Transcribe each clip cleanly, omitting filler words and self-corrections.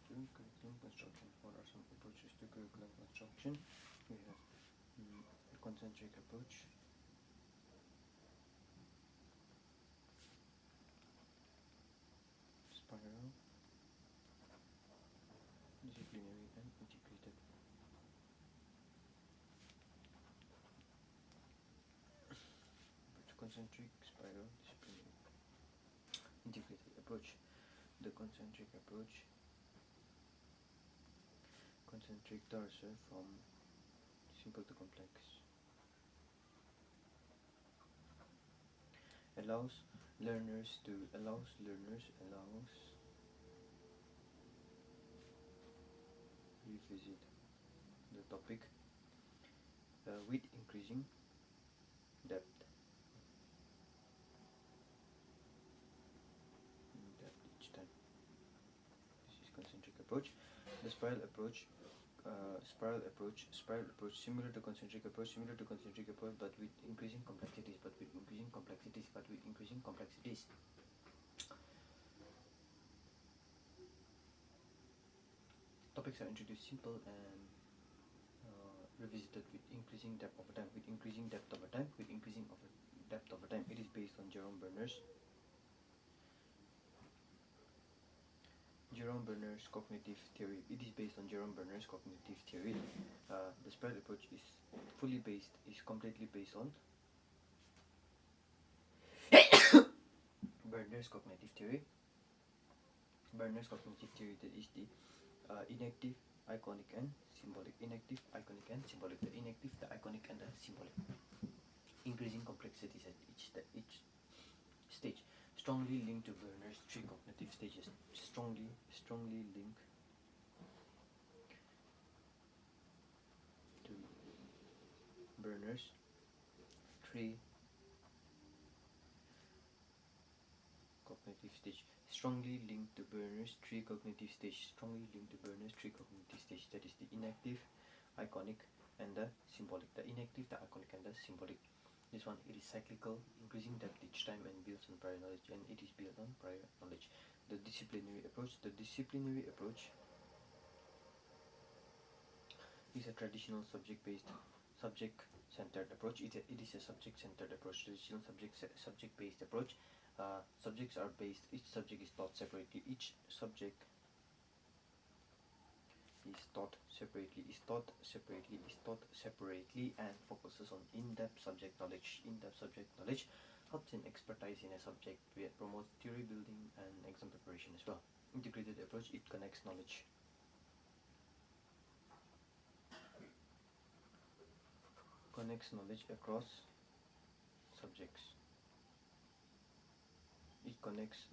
to curriculum construction. What are some approaches to curriculum construction? We have the concentric approach, spiral, disciplinary, and integrated. Concentric, spiral, disciplinary, integrated approach. The concentric approach, concentric torso from simple to complex, allows learners revisit the topic with increasing depth each time. This is concentric approach. The spiral approach, similar to concentric approach, but with increasing complexities. Topics are introduced simple and revisited with increasing depth over time. It is based on Jerome Berners' cognitive theory. The spiral approach is completely based on Berners' cognitive theory. That is the inactive, iconic, and symbolic. The inactive, the iconic, and the symbolic. Increasing complexities at each stage. Strongly linked to Berners' three cognitive stages. Strongly linked to Berners' three cognitive stage. That is the inactive, iconic, and the symbolic. This one, it is cyclical, increasing depth each time, and builds on prior knowledge. The disciplinary approach is a traditional subject-centered approach. It is a subject-centered approach. Traditional subject-based approach. Subjects are based. Each subject is taught separately. And focuses on in-depth subject knowledge. Helps in expertise in a subject. Promotes theory building and exam preparation as well. Integrated approach, it connects knowledge. Across subjects. It connects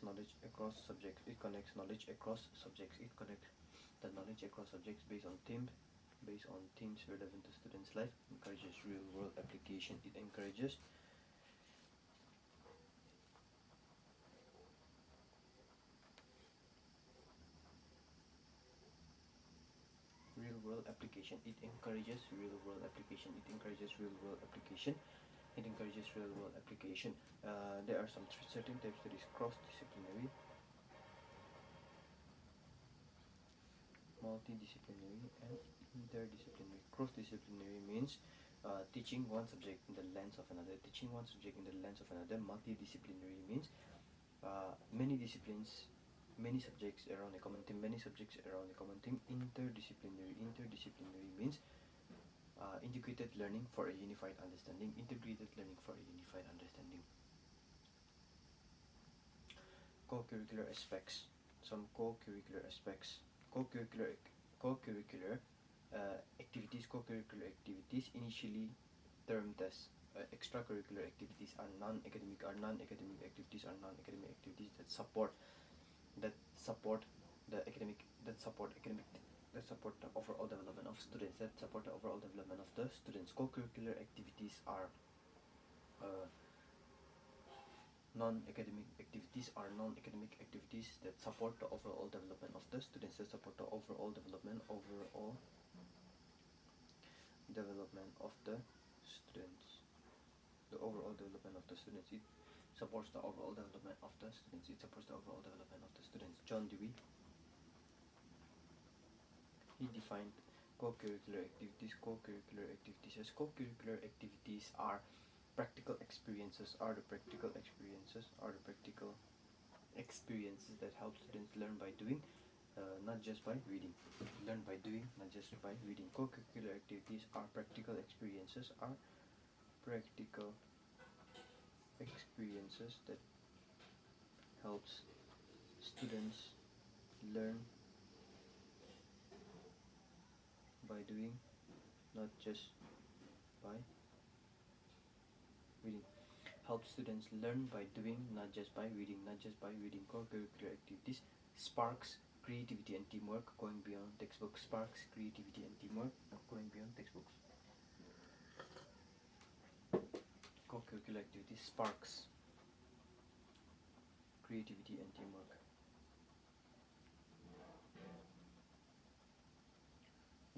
knowledge across subjects. It connects the knowledge across subjects based on themes relevant to students' life. Encourages real-world application. It encourages real-world application. There are some certain types that is cross-disciplinary, multidisciplinary, and interdisciplinary. Cross-disciplinary means teaching one subject in the lens of another. Multidisciplinary means many disciplines, many subjects around a common theme. Interdisciplinary means integrated learning for a unified understanding. Co-curricular aspects. Some co-curricular aspects. Co-curricular activities, initially termed as extracurricular activities, are non-academic activities that support the overall development of students. Co-curricular activities are non-academic activities that support the overall development of the students. It supports the overall development of the students. John Dewey defined co-curricular activities. Co-curricular activities as co-curricular activities are practical experiences. Are the practical experiences that help students learn by doing, not just by reading. Learn by doing, not just by reading. Co-curricular activities are practical experiences. Are practical experiences that helps students learn by doing, not just by reading. Help students learn by doing, not just by reading. Not just by reading. Co-curricular activities sparks creativity and teamwork, going beyond textbooks. Sparks creativity and teamwork, going beyond textbooks. Co-curricular activities sparks creativity and teamwork.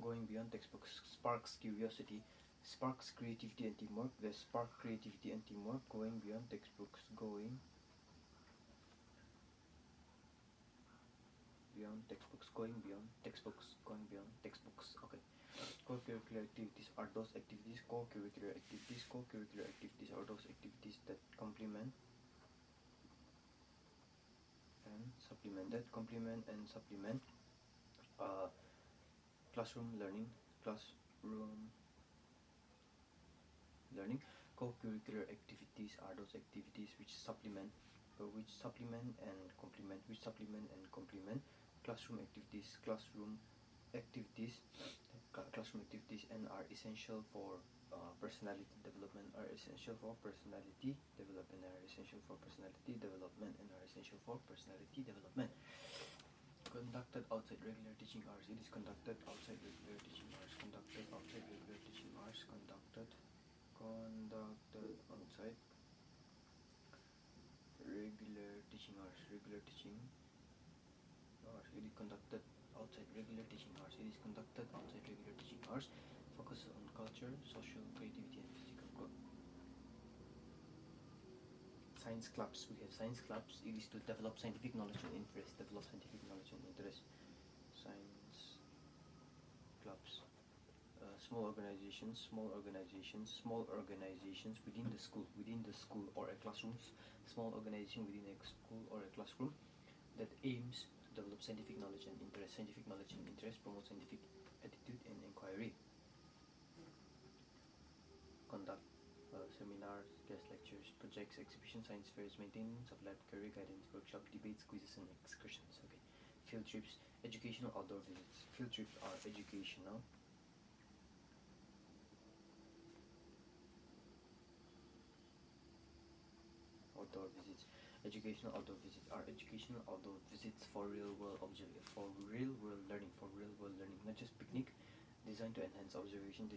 Going beyond textbooks sparks curiosity, sparks creativity and teamwork. They spark creativity and teamwork. Going beyond textbooks. Going beyond textbooks. Going beyond textbooks. Going beyond textbooks. Okay. Co-curricular activities are those activities. Co-curricular activities. Co-curricular activities are those activities that complement and supplement. Classroom learning. Co-curricular activities are those activities which supplement and complement classroom activities. Classroom activities and are essential for personality development. And are essential for personality development. Conducted outside regular teaching hours. It is conducted outside regular teaching hours. Conducted outside regular teaching hours. Conducted outside regular teaching hours. Regular teaching hours. It is conducted outside regular teaching hours. It is conducted outside regular teaching hours. Focus on culture, social, creativity, and physical growth. Science clubs. We have science clubs. It is to develop scientific knowledge and interest. Science clubs. Small organizations within the school or a classroom. Small organization within a school or a classroom that aims to develop scientific knowledge and interest. Promote scientific attitude and inquiry. Conduct seminars, guest lectures, projects, exhibitions, science fairs, maintenance of lab, career guidance, workshop, debates, quizzes, and excursions. Okay. Field trips, educational outdoor visits. Field trips are educational outdoor visits. Educational outdoor visits are educational outdoor visits for real world learning, not just picnic. Designed to enhance observation.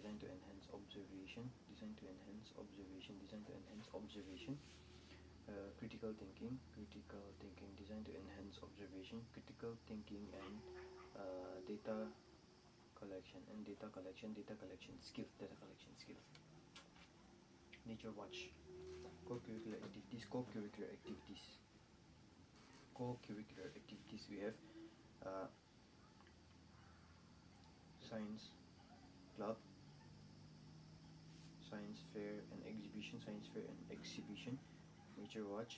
Critical thinking. Designed to enhance observation, critical thinking, and data collection skills. Nature watch. Co-curricular activities. We have science club, science fair and exhibition. Nature watch.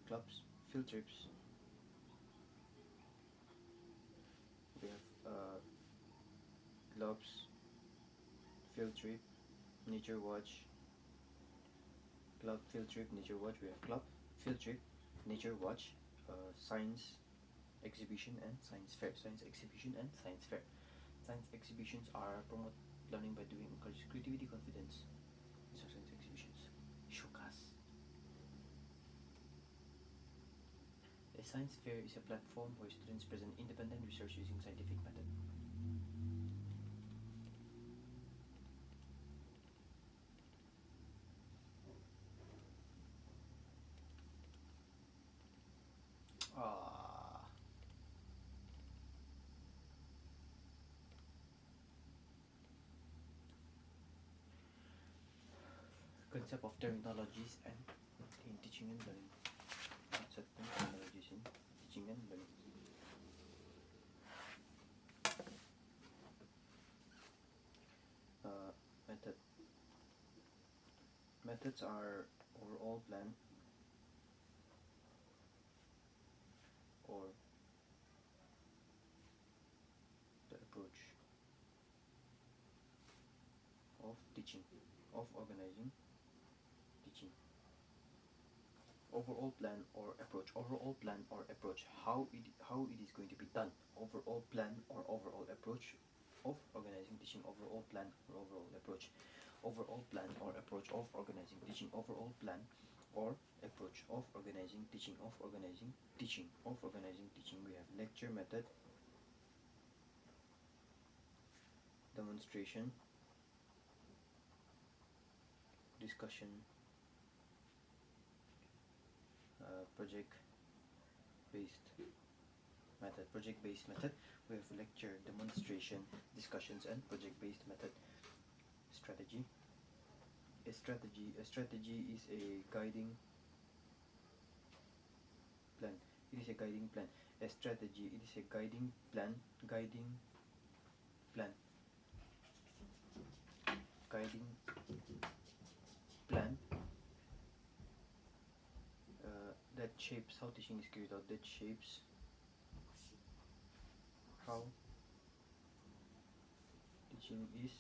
Clubs, field trips. We have clubs, field trip, nature watch. Club, field trip, nature watch. We have club, field trip, nature watch, science exhibition and science fair. Science exhibitions are promote learning by doing, encourage creativity, confidence. These are science exhibitions. Shukas. A science fair is a platform where students present independent research using scientific method. Concept of terminologies and in teaching and learning. certain terminologies in teaching and learning. Method. Methods are overall plan or the approach of teaching, of organizing teaching. Overall plan or approach. Overall plan or approach. How it is going to be done. Overall plan or overall approach of organizing teaching. Overall plan or overall approach. Overall plan or approach of organizing teaching. Overall plan or approach of organizing teaching. Of organizing teaching. Of organizing teaching. We have lecture method, demonstration, discussion, project-based method. Project-based method. We have lecture, demonstration, discussions, and project-based method. Strategy. A strategy is a guiding plan. It is a guiding plan. A strategy. It is a guiding plan. Guiding plan. Guiding plan. That shapes how teaching is carried out. That shapes how teaching is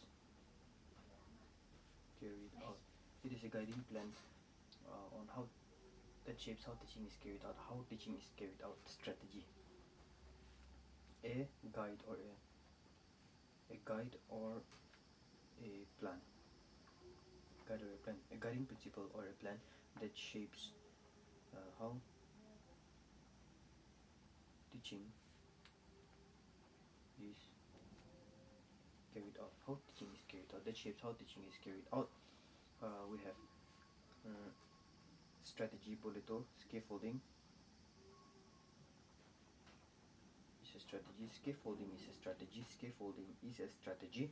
carried out. It is a guiding plan on how that shapes how teaching is carried out. How teaching is carried out. Strategy. A guide or a guide or a plan. Guide or a plan. A guiding principle or a plan that shapes how teaching is carried out. How teaching is carried out. That shapes how teaching is carried out. We have strategy, boleto, scaffolding is a strategy. Scaffolding is a strategy. Scaffolding is a strategy.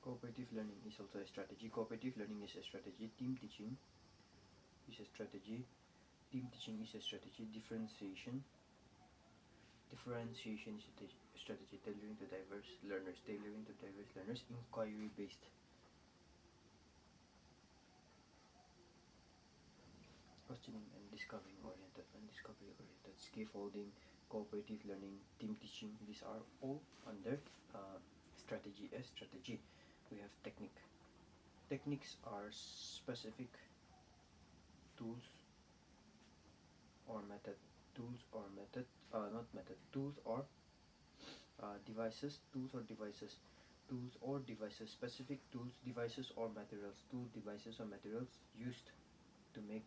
Cooperative learning is also a strategy. Cooperative learning is a strategy. Team teaching is a strategy. Team teaching is a strategy. Differentiation is a strategy. Tailoring to diverse learners. Inquiry based. Questioning and discovering oriented. Scaffolding, cooperative learning, team teaching. These are all under strategy. A strategy. We have technique. Techniques are specific tools or method. Tools or devices. Specific tools, devices or materials. Devices or materials used to make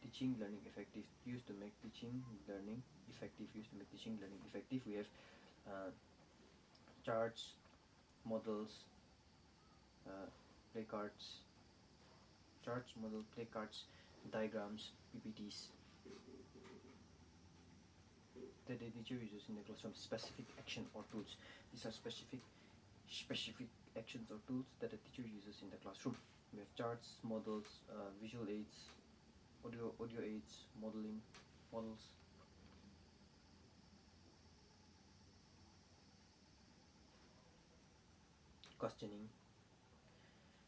teaching learning effective. Used to make teaching learning effective. We have charts, models, play cards, diagrams, PPTs that the teacher uses in the classroom. Specific action or tools. These are specific actions or tools that the teacher uses in the classroom. We have charts, models, visual aids, audio aids, models. Questioning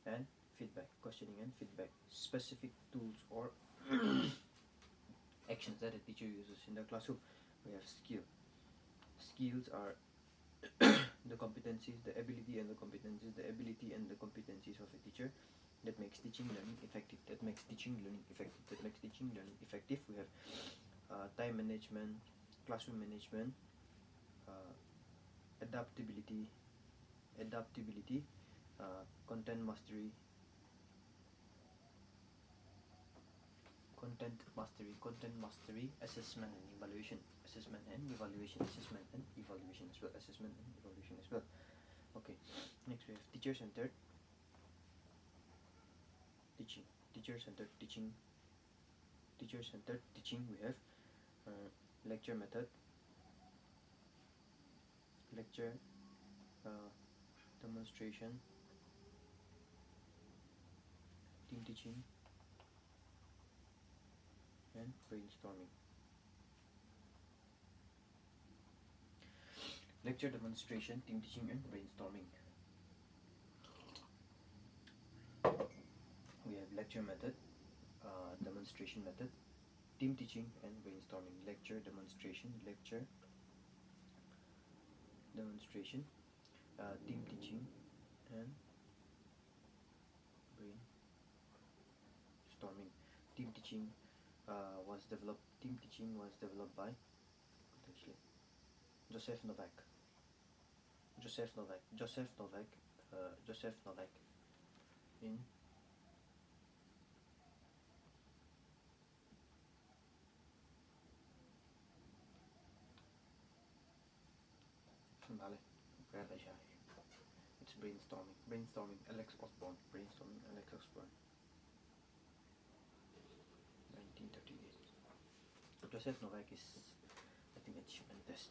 and feedback. Specific tools or actions that a teacher uses in the classroom. We have skills are the competencies, the ability and the competencies of a teacher that makes teaching learning effective. We have time management, classroom management, adaptability, content mastery, assessment and evaluation as well. Okay, next we have teacher-centered teaching. We have lecture method, demonstration, team teaching, and brainstorming. Lecture, demonstration, team teaching, and brainstorming. We have lecture method, demonstration method, team teaching, and brainstorming. Lecture, demonstration, team teaching, and brainstorming. Team teaching was developed by Joseph Novak. In Vale, it's brainstorming, Alex Osborne, 1938. Joseph Novak is, I think, achievement test.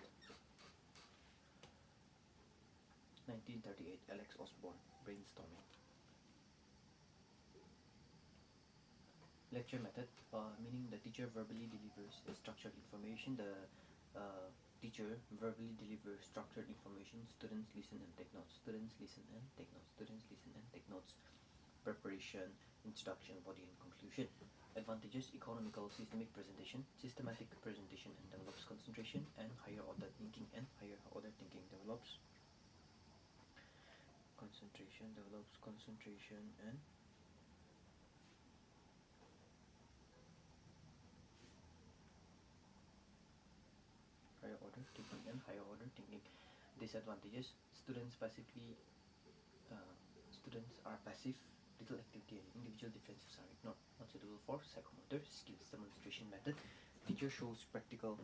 1938, Alex Osborne, brainstorming. Lecture method, meaning the teacher verbally delivers structured information. The teacher verbally delivers structured information. Students listen and take notes. Preparation, introduction, body, and conclusion. Advantages: economical, systematic presentation and develops concentration and higher order thinking, develops concentration and higher order thinking. Disadvantages: students are passive, little activity and individual differences are ignored, not suitable for psychomotor skills. Demonstration method, teacher shows practical,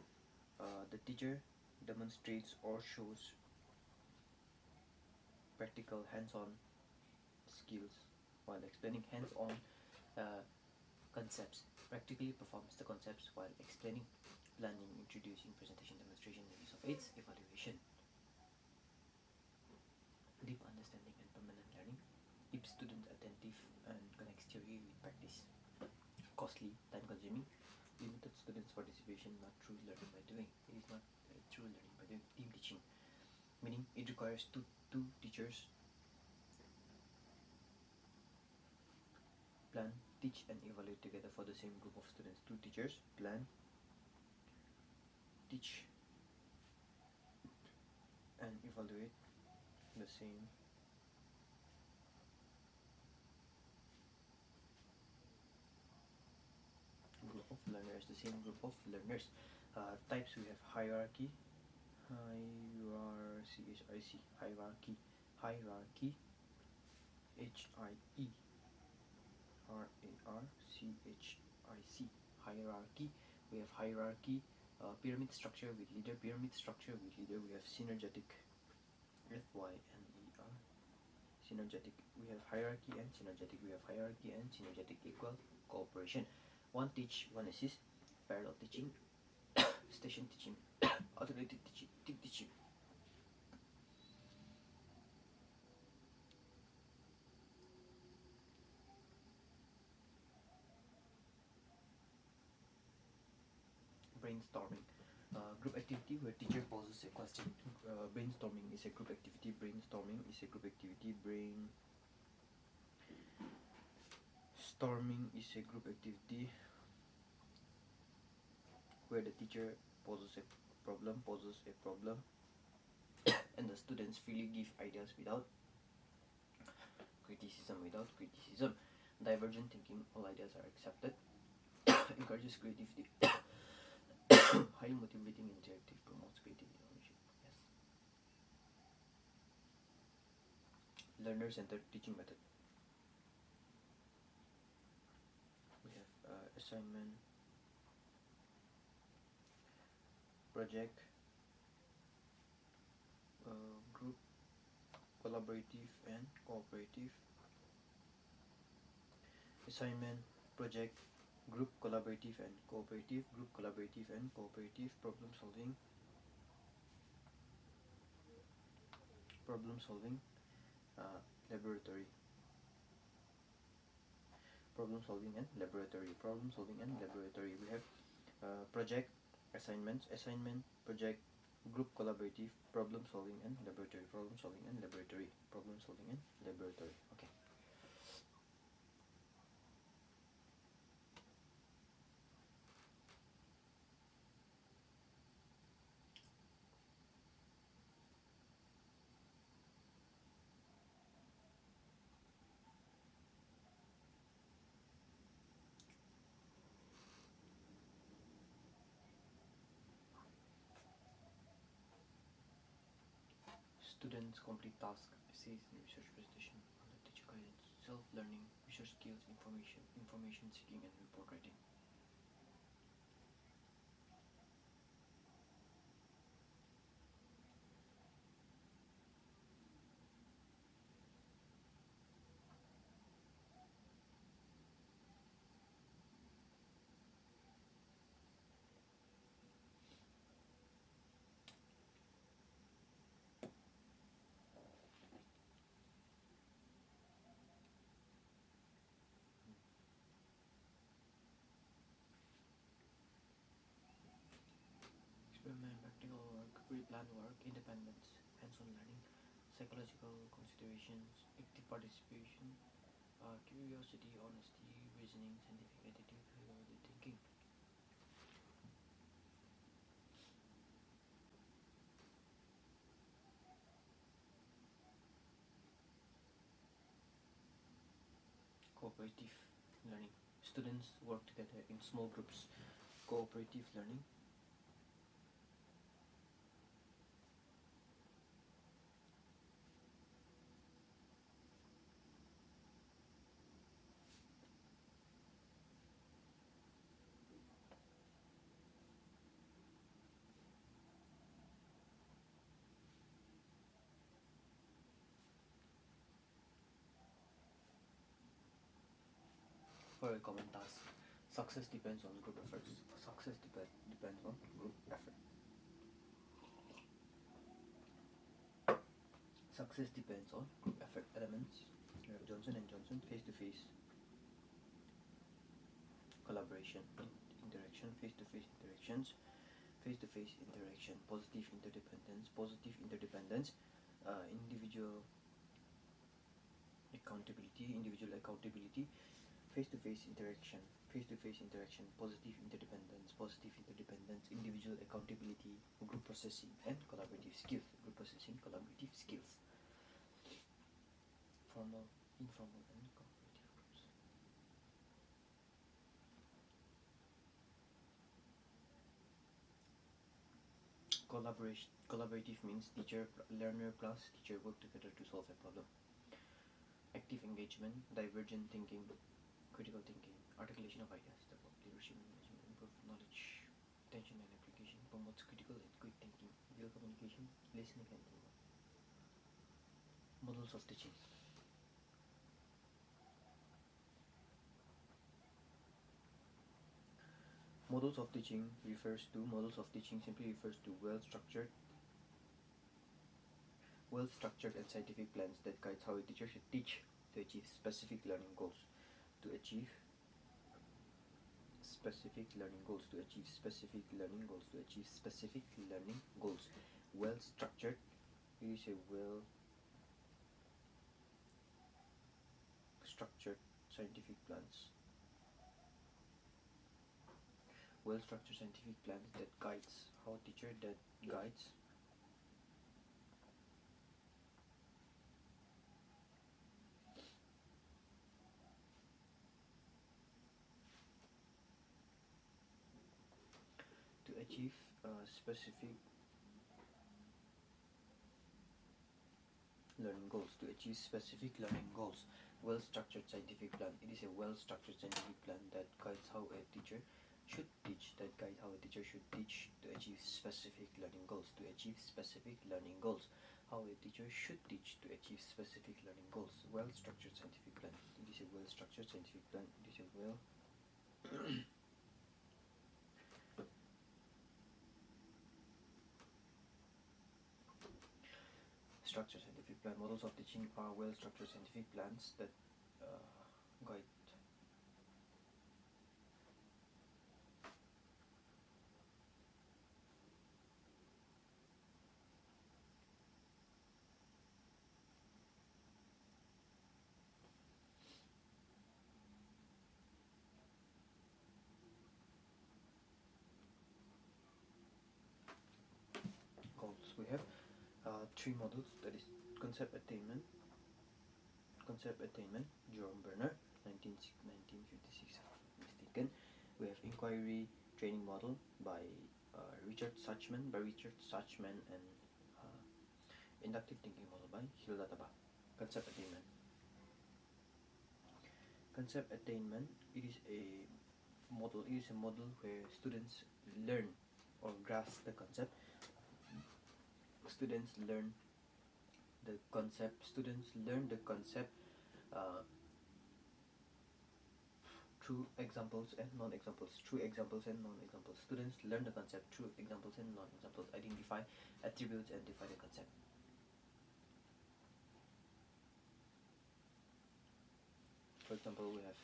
the teacher demonstrates or shows practical hands-on skills while explaining hands-on concepts, practically performs the concepts while explaining, planning, introducing, presentation, demonstration, the use of aids, evaluation. Deep understanding and permanent learning, keeps students attentive and connects theory with practice. Costly, time consuming, limited students' participation, not true learning by doing. It is not true learning by doing. Team teaching, meaning it requires two teachers plan, teach, and evaluate together for the same group of students. Two teachers plan, teach, and evaluate the same group of learners. Types: we have hierarchy, hierarchy, hierarchy. We have hierarchy, pyramid structure with leader. We have synergetic, synergetic. We have hierarchy and synergetic. Equal cooperation. One teach, one assist. Parallel teaching, station teaching, alternative teaching, team teaching. Brainstorming, group activity where teacher poses a question. Brainstorming is a group activity. Brainstorming is a group activity where the teacher poses a problem and the students freely give ideas without criticism. Divergent thinking, all ideas are accepted. Encourages creativity. Highly motivating, interactive, promotes creativity, ownership. Yes. Learner-centered teaching method. We have assignment, project, group, collaborative and cooperative. Assignment, project, group, collaborative and cooperative. Problem solving, problem solving, laboratory. Problem solving and laboratory. We have project, assignment, project, group, collaborative, problem solving and laboratory. Okay. Students complete task, essays, and research presentation under teacher guidance, self-learning, research skills, information seeking, and report writing. Experiment, practical work, pre-planned work, independence, hands-on learning, psychological considerations, active participation, curiosity, honesty, reasoning, scientific attitude, figurative thinking. Cooperative learning. Students work together in small groups. Cooperative learning. For a common task, success depends on group efforts. Depends on group effort. Success depends on group effort elements. We have Johnson and Johnson, face-to-face collaboration, interaction, face-to-face interactions, face-to-face interaction, positive interdependence, individual accountability, face-to-face interaction, positive interdependence, individual accountability, group processing, and collaborative skills. Formal, informal, and cooperative groups. Collaborative means learner plus teacher work together to solve a problem. Active engagement, divergent thinking, critical thinking, articulation of ideas, develop leadership and management, improve knowledge, attention and application, promotes critical and quick thinking, real communication, listening and teamwork. Models of teaching. Models of teaching simply refers to well-structured and scientific plans that guides how a teacher should teach to achieve specific learning goals. Well-structured, you say well-structured scientific plans. Well-structured scientific plans that guides how a teacher guides to achieve specific learning goals. Well-structured scientific plan. It is a well-structured scientific plan that guides how a teacher should teach to achieve specific learning goals. How a teacher should teach to achieve specific learning goals. Well-structured scientific plan. It is a well-structured scientific plan. structured scientific plan. Models of teaching are well-structured scientific plans that guide goals. We have three models, that is concept attainment, Jerome Bernard, 1956, if I'm not mistaken. We have inquiry training model by Richard Suchman and inductive thinking model by Hilda Taba. Concept attainment. Concept attainment, it is a model where students learn or grasp the concept. Students learn the concept through examples and non-examples. Students learn the concept through examples and non-examples. Identify attributes and define the concept. For example, we have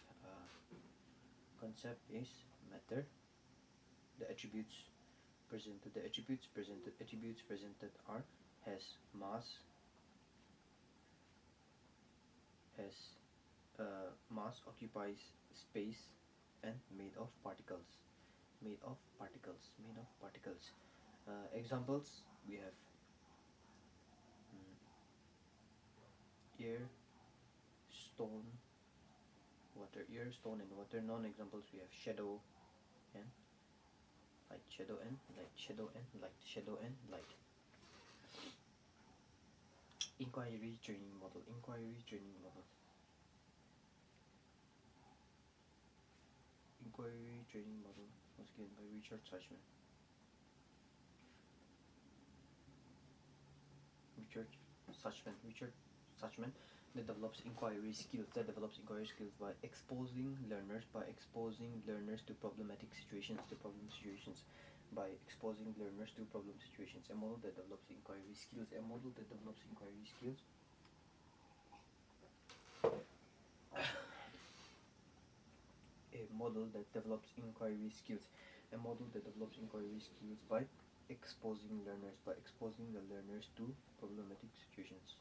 concept is matter. The attributes presented are has mass, occupies space, and made of particles. Examples, we have air, stone, water. Air, stone, and water. Non-examples, we have shadow and light. Shadow and light. Inquiry training model. Was given by Richard Suchman. That develops inquiry skills by exposing learners to problematic situations. A model that develops inquiry skills. By exposing the learners to problematic situations.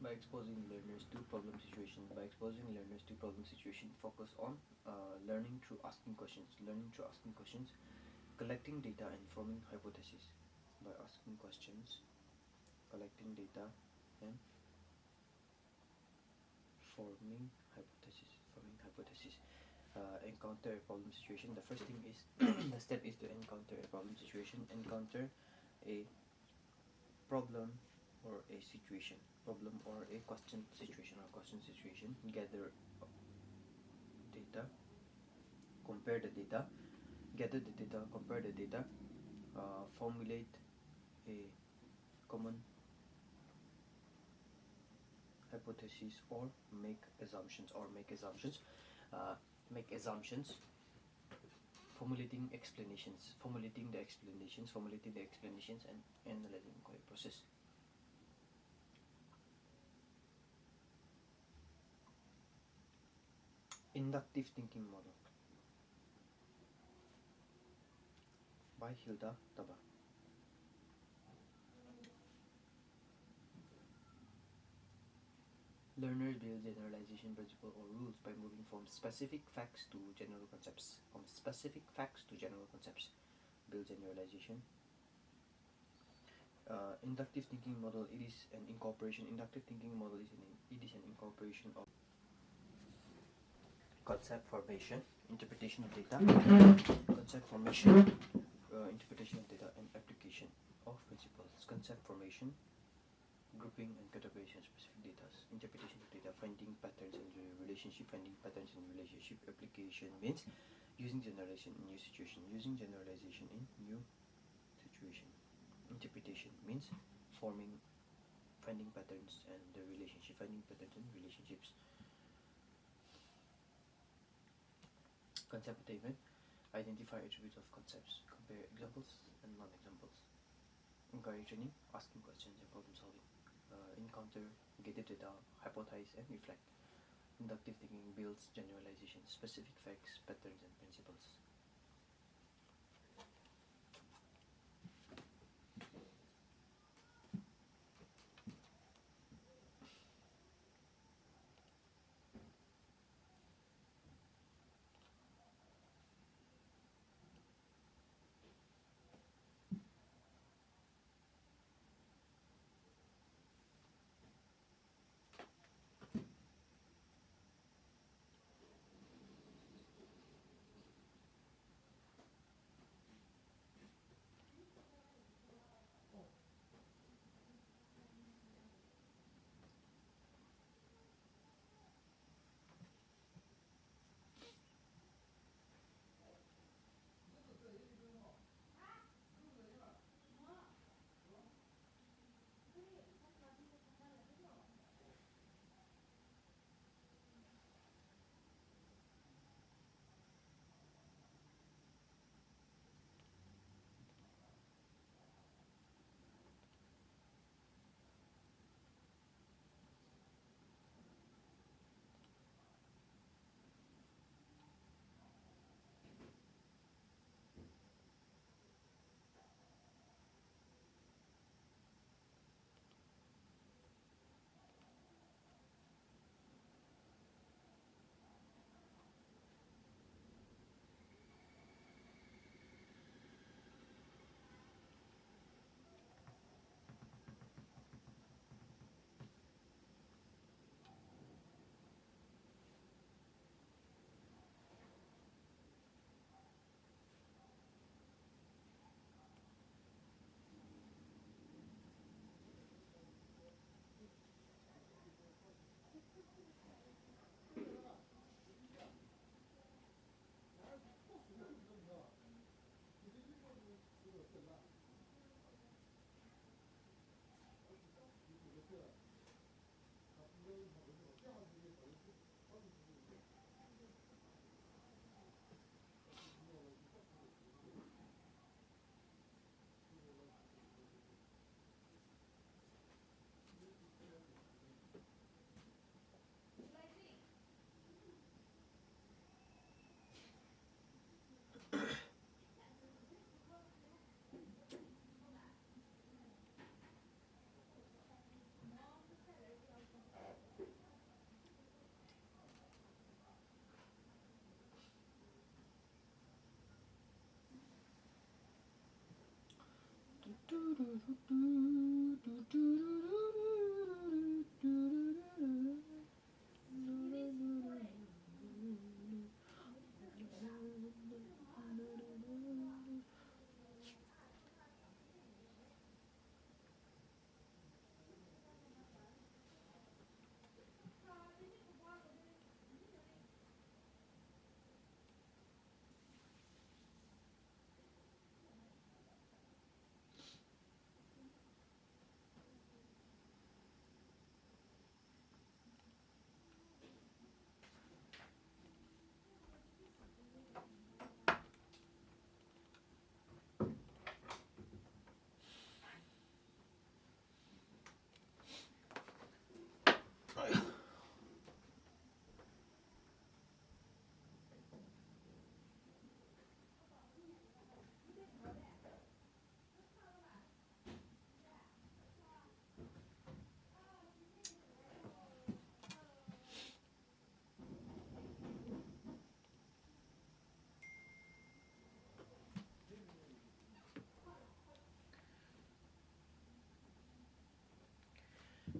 By exposing learners to problem situation, focus on learning through asking questions, collecting data and forming hypotheses. By asking questions, collecting data, and forming hypotheses. Encounter a problem situation. The first thing is the step is to encounter a problem situation. Encounter a problem or a situation, question situation. Gather data, compare the data, formulate a common hypothesis or make assumptions. Formulating the explanations and analyzing inquiry process. Inductive thinking model by Hilda Taba. Learners build generalization principle or rules by moving from specific facts to general concepts. Build generalization. Inductive thinking model, it is an incorporation. Inductive thinking model is an incorporation of concept formation, interpretation of data, and application of principles. Concept formation, grouping and categorization of specific data. Interpretation of data, finding patterns in relationship. Application means using generalization in new situation. Interpretation means forming finding patterns and the relationship, finding patterns and relationships. Concept attainment, identify attributes of concepts, compare examples and non-examples. Inquiry training, asking questions and problem solving. Encounter, gather data, hypothesize and reflect. Inductive thinking builds generalizations, specific facts, patterns and principles.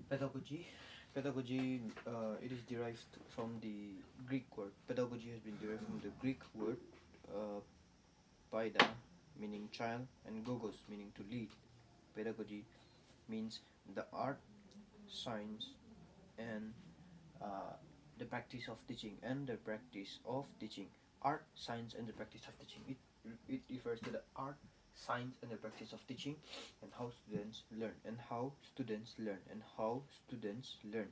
Pedagogy. Pedagogy, it is derived from the Greek word. Pedagogy has been derived from the Greek word uh, paida, meaning child, and gogos, meaning to lead. Pedagogy means the art, science, and uh, the practice of teaching, and the practice of teaching. Art, science, and the practice of teaching. It refers to the art, science and the practice of teaching, and how students learn, and how students learn, and how students learn.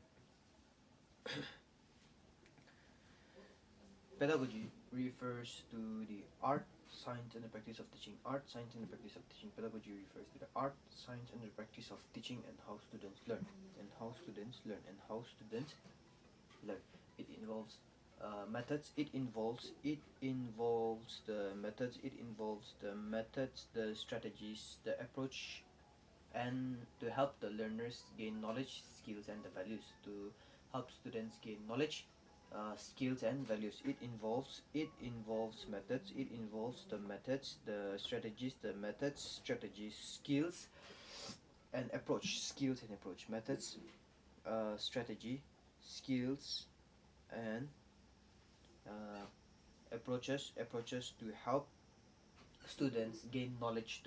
Pedagogy refers to the art, science, and the practice of teaching. Art, science, and the practice of teaching. Pedagogy refers to the art, science, and the practice of teaching, and how students learn, and how students learn, and how students learn. It involves methods. It involves the methods. It involves the methods, the strategies, the approach, and to help the learners gain knowledge, skills, and the values. To help students gain knowledge, skills, and values. It involves methods. It involves the methods, the strategies, the methods, strategies, skills, and approach. Skills and approach. Methods, strategy, skills, and approaches to help students gain knowledge,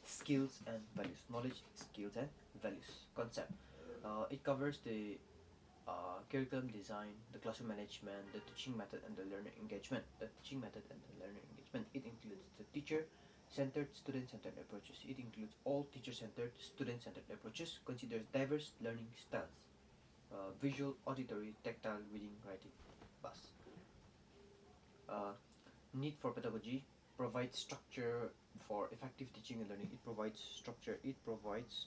skills, and values. Knowledge, skills, and values. Concept. It covers the curriculum design, the classroom management, the teaching method, and the learner engagement. It includes the teacher-centered, student-centered approaches. It includes all teacher-centered, student-centered approaches. Considers diverse learning styles: visual, auditory, tactile, reading, writing, bus. Need for pedagogy: provides structure for effective teaching and learning. It provides structure. It provides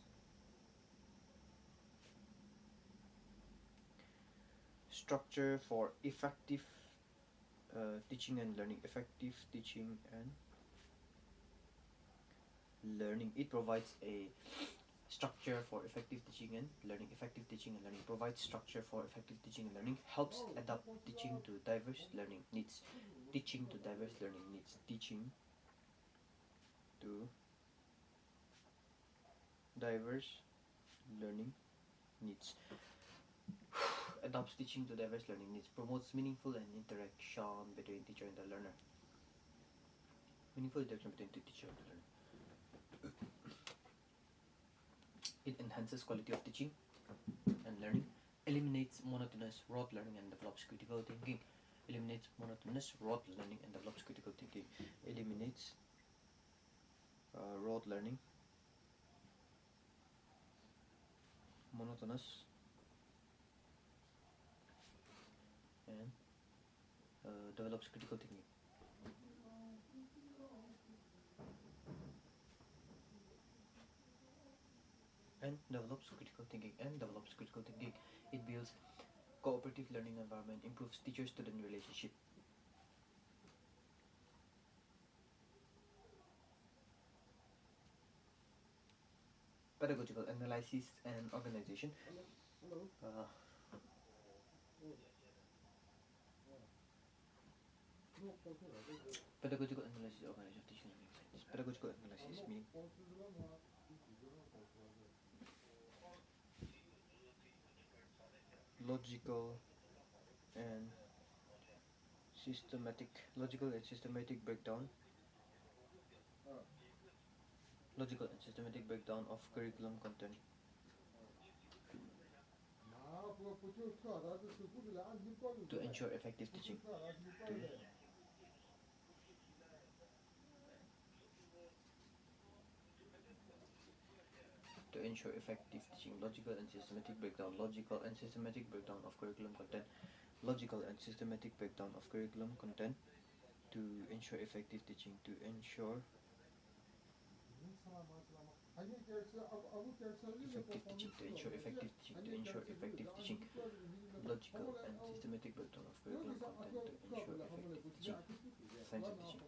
structure for effective teaching and learning. Effective teaching and learning. It provides a structure for effective teaching and learning. Effective teaching and learning provides structure for effective teaching and learning. Helps adapt teaching to diverse learning needs. Teaching to diverse learning needs. Teaching to diverse learning needs. Adapts teaching to diverse learning needs. Promotes meaningful and interaction between teacher and the learner. Meaningful interaction between the teacher and the learner. It enhances quality of teaching and learning. Eliminates monotonous rote learning and develops critical thinking. Eliminates monotonous rote learning and develops critical thinking. Eliminates rote learning, monotonous, and develops critical thinking. It builds cooperative learning environment, improves teacher-student relationship. Pedagogical analysis and organization. Pedagogical analysis, organization of teaching and learning science. Pedagogical analysis meaning logical and systematic breakdown of curriculum content to ensure effective teaching. To ensure effective teaching. Logical and systematic breakdown of curriculum content. Logical and systematic breakdown of curriculum content to ensure effective teaching. To ensure effective teaching. Logical and systematic breakdown of curriculum content to ensure effective teaching. Science of teaching.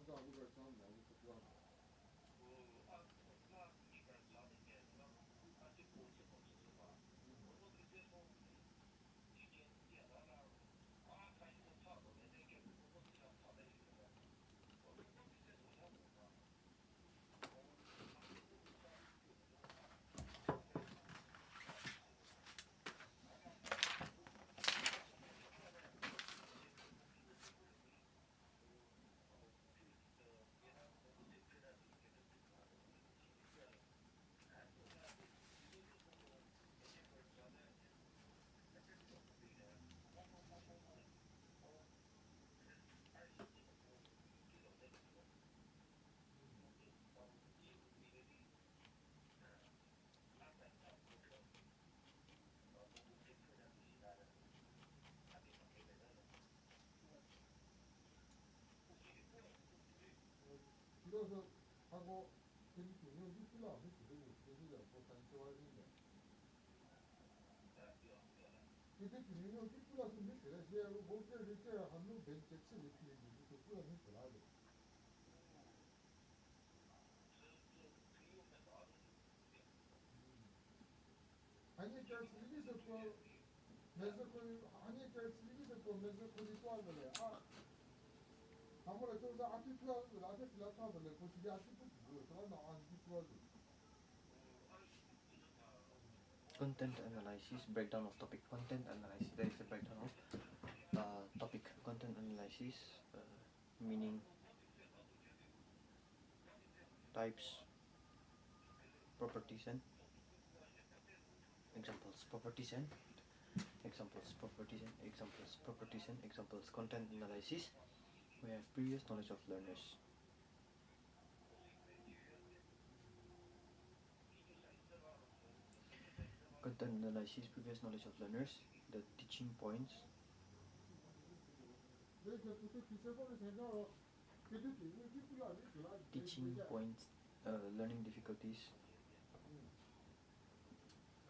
Content analysis, breakdown of topic. Content analysis, there is a breakdown of topic. Content analysis, meaning, types, properties and examples. Properties and examples. Properties and examples. Properties and examples. Content analysis, we have previous knowledge of learners. Content analysis, previous knowledge of learners, the teaching points, learning difficulties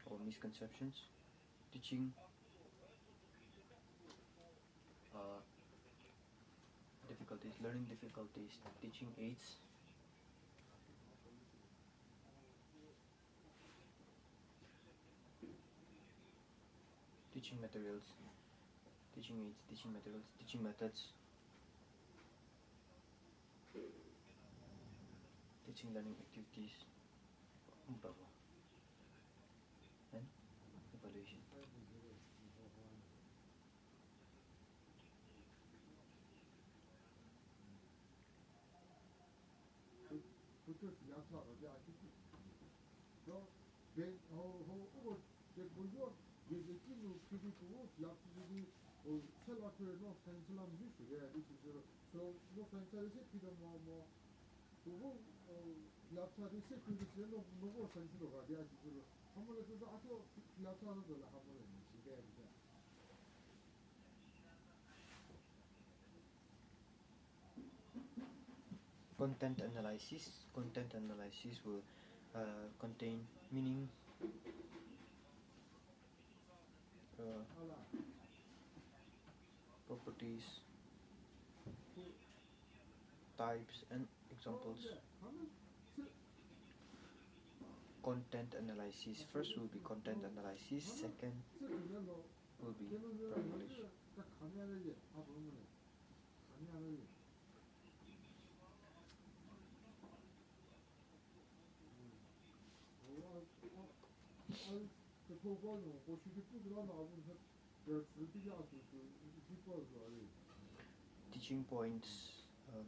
or misconceptions, teaching difficulties, learning difficulties, teaching aids, teaching materials, teaching aids, teaching materials, teaching methods, teaching learning activities, and evaluation. Content analysis will contain meaning, properties, types and examples. Content analysis, first will be content analysis, second will be prior knowledge. Teaching points,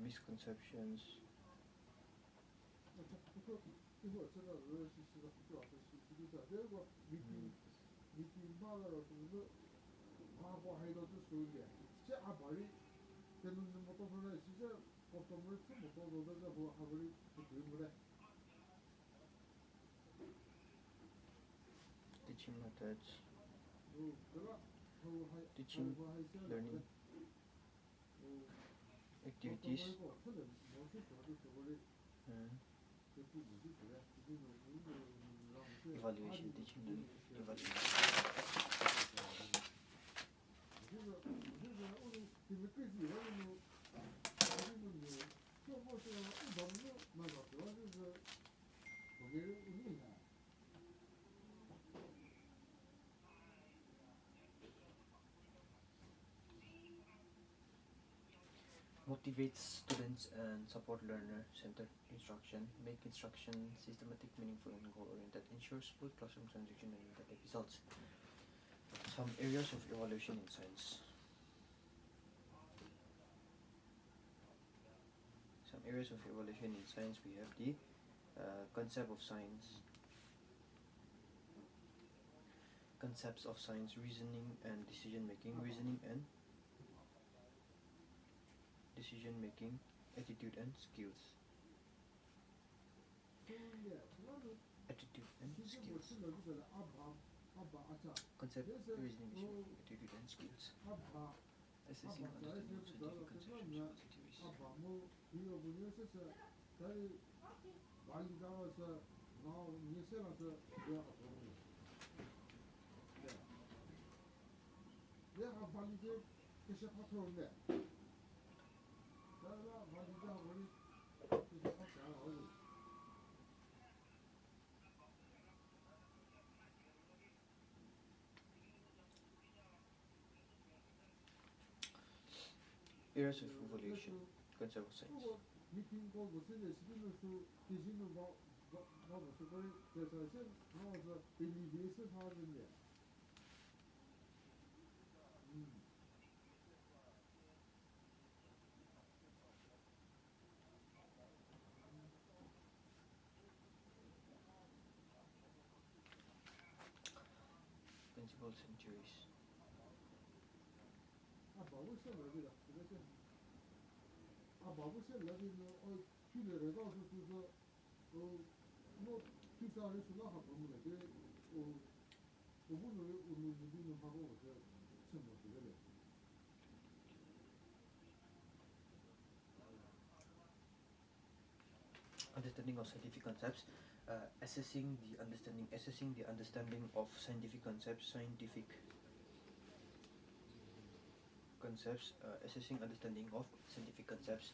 misconceptions, teaching methods, teaching learning activities, evaluation, teaching learning evaluation. Motivates students and support learner-centered instruction, make instruction systematic, meaningful and goal-oriented, ensures smooth classroom transition and immediate results. Some areas of evaluation in science. Some areas of evaluation in science, we have the concept of science, concepts of science, reasoning and decision making, reasoning and decision making, attitude and skills. Attitude and skills. Concept, reasoning, attitude and skills. Assessing understanding of scientific conceptions, theories. Eras of evolution, concept of science. Principles and theories. Understanding of scientific concepts, assessing the understanding of scientific concepts, assessing understanding of scientific concepts,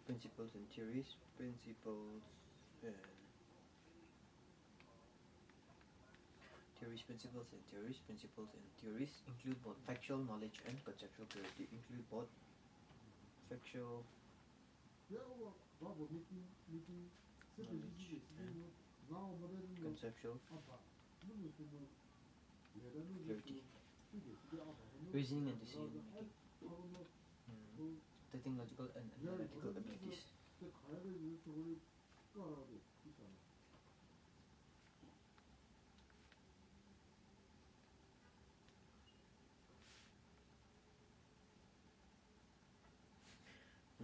principles and theories, principles and theories include both factual knowledge and conceptual clarity, include both factual knowledge and conceptual clarity, reasoning and decision making, technological and analytical abilities.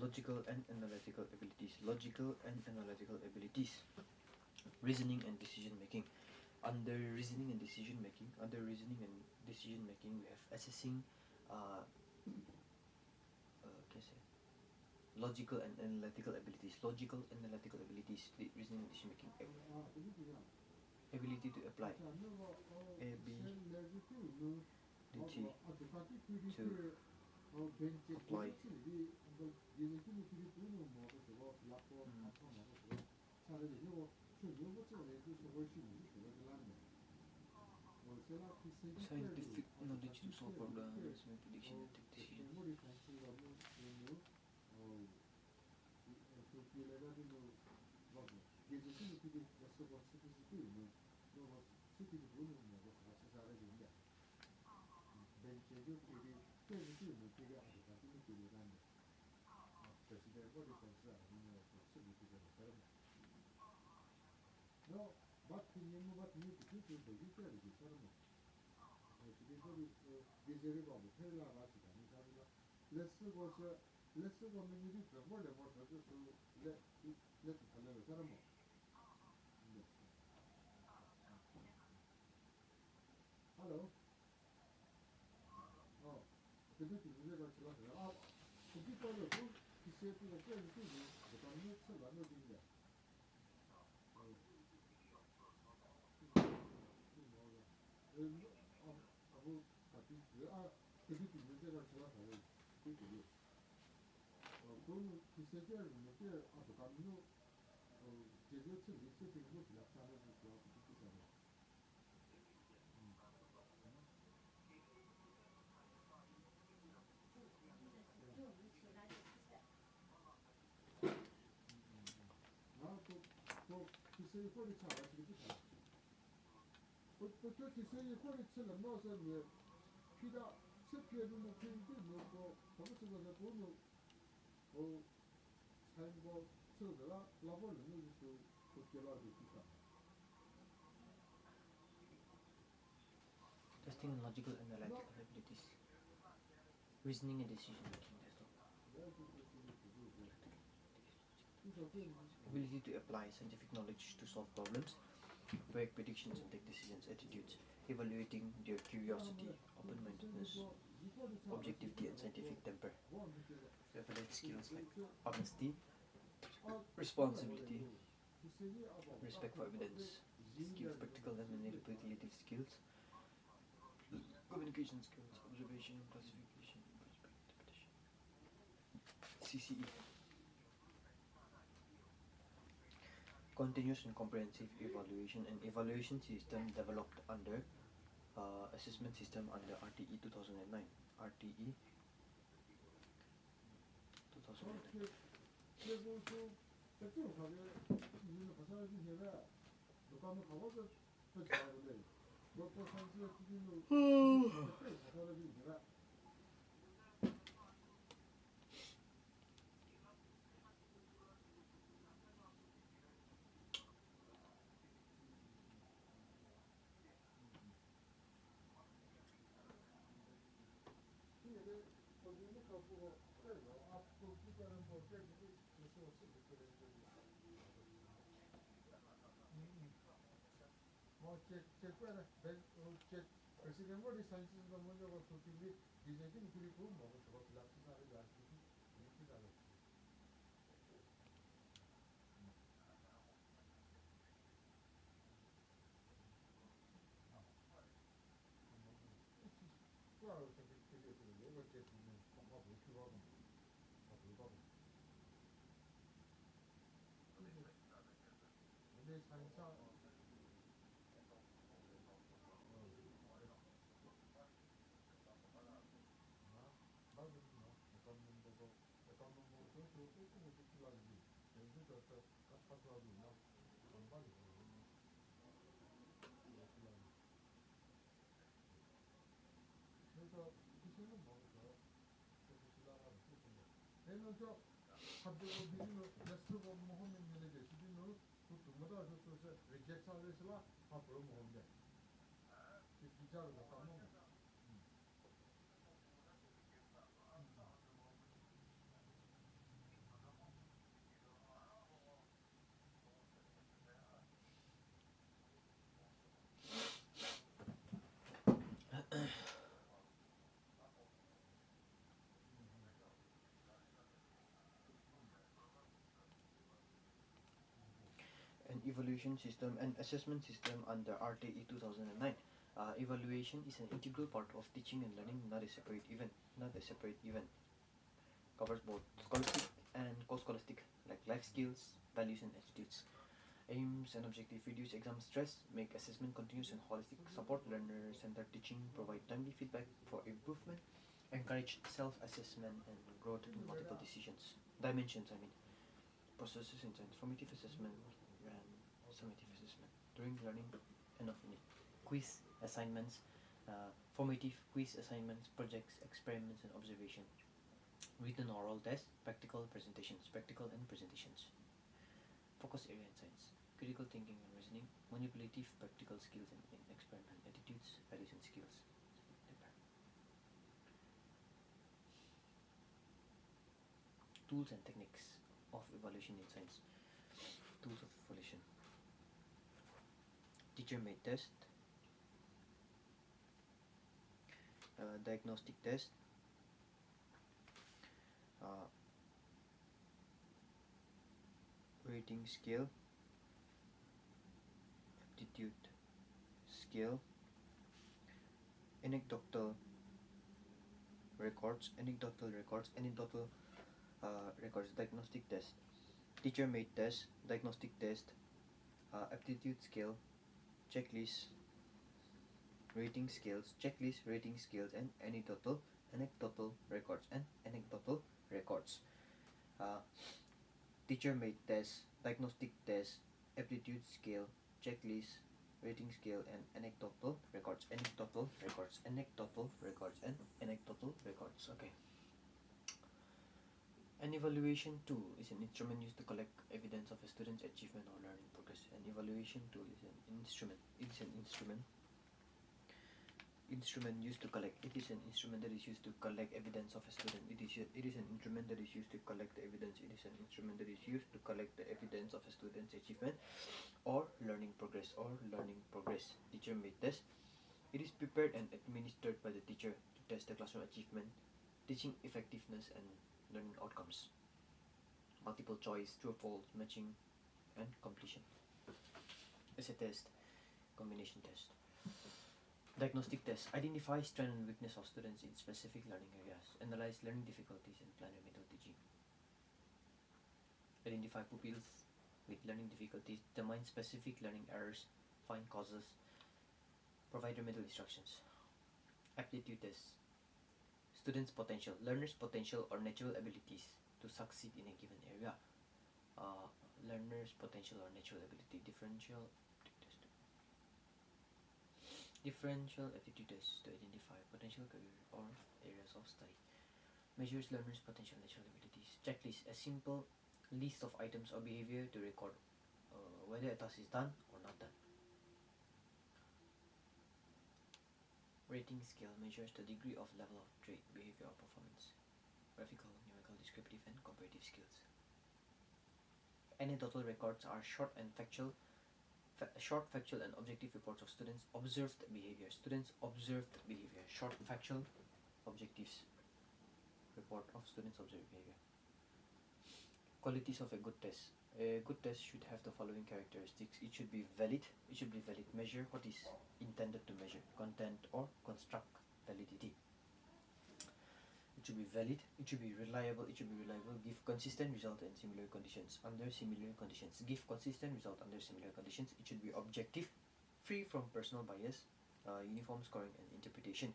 Logical and analytical abilities, reasoning and decision making. Under reasoning and decision making, we have assessing logical and analytical abilities, reasoning and decision making, ability to apply, scientific knowledge to solve problems, make prediction and take decisions. Testing logical and analytical abilities, reasoning and decision making. Ability to apply scientific knowledge to solve problems, make predictions and take decisions. Attitudes, evaluating their curiosity, open-mindedness, objectivity and scientific temper. Develop skills like honesty, responsibility, respect for evidence skills, practical and manipulative skills, communication skills, observation, classification, interpretation. CCE. Continuous and comprehensive evaluation, an evaluation system developed under assessment system under RTE 2009. RTE 2009. An evaluation system and assessment system under RTE 2009. Evaluation is an integral part of teaching and learning, not a separate event. Covers both scholastic and co-scholastic, like life skills, values, and attitudes. Aims and objective: reduce exam stress, make assessment continuous and holistic, support learner-centered teaching, provide timely feedback for improvement, encourage self-assessment and growth in multiple dimensions. Processes in transformative assessment and summative assessment during learning and offering quiz assignments, formative quiz assignments, projects, experiments, and observation. Written oral test, practical and presentations. Focus area in science: critical thinking and reasoning, manipulative practical skills and experiment, attitudes, values, and skills. Tools and techniques of evaluation in science. Tools of evaluation: teacher-made test, diagnostic test, rating scale, aptitude scale, anecdotal records, diagnostic test, teacher-made test, diagnostic test, aptitude scale, checklist, rating scales, and anecdotal records. Teacher-made test, diagnostic test, aptitude scale, checklist, rating scale, and anecdotal records. Okay. An evaluation tool is an instrument used to collect evidence of a student's achievement or learning progress. An evaluation tool is an instrument. It is an instrument used to collect. It is an instrument that is used to collect evidence of a student. It is an instrument that is used to collect the evidence. It is an instrument that is used to collect the evidence of a student's achievement or learning progress. Teacher-made test. It is prepared and administered by the teacher to test the classroom achievement, teaching effectiveness, and learning outcomes. Multiple choice, true or false, matching and completion. Essay test, combination test. Diagnostic test. Identify strength and weakness of students in specific learning areas. Analyze learning difficulties and plan a methodology. Identify pupils with learning difficulties. Determine specific learning errors. Find causes. Provide remedial instructions. Aptitude test. Students' potential. Learners' potential or natural abilities to succeed in a given area. Learners' potential or natural ability. Differential aptitude test to identify potential career or areas of study. Measures learners' potential natural abilities. Checklist. A simple list of items or behavior to record whether a task is done or not done. Rating scale measures the degree of level of trait, behavior, or performance. Graphical, numerical, descriptive, and comparative skills. Anecdotal records are short, factual, and objective reports of students' observed behavior. Short, factual, objectives report of students' observed behavior. Qualities of a good test. A good test should have the following characteristics. It should be valid. Measure what is intended to measure. Content or construct validity. It should be valid. It should be reliable. Give consistent result in similar conditions. Under similar conditions. Give consistent result under similar conditions. It should be objective, free from personal bias, uniform scoring and interpretation.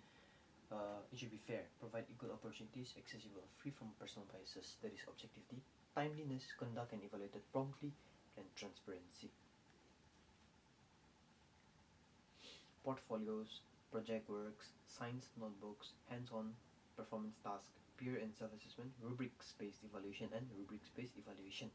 It should be fair. Provide equal opportunities, accessible, free from personal biases. That is objectivity. Timeliness, conduct and evaluated promptly, and transparency. Portfolios, project works, science notebooks, hands-on performance tasks, peer and self-assessment, rubrics-based evaluation, and rubrics-based evaluation.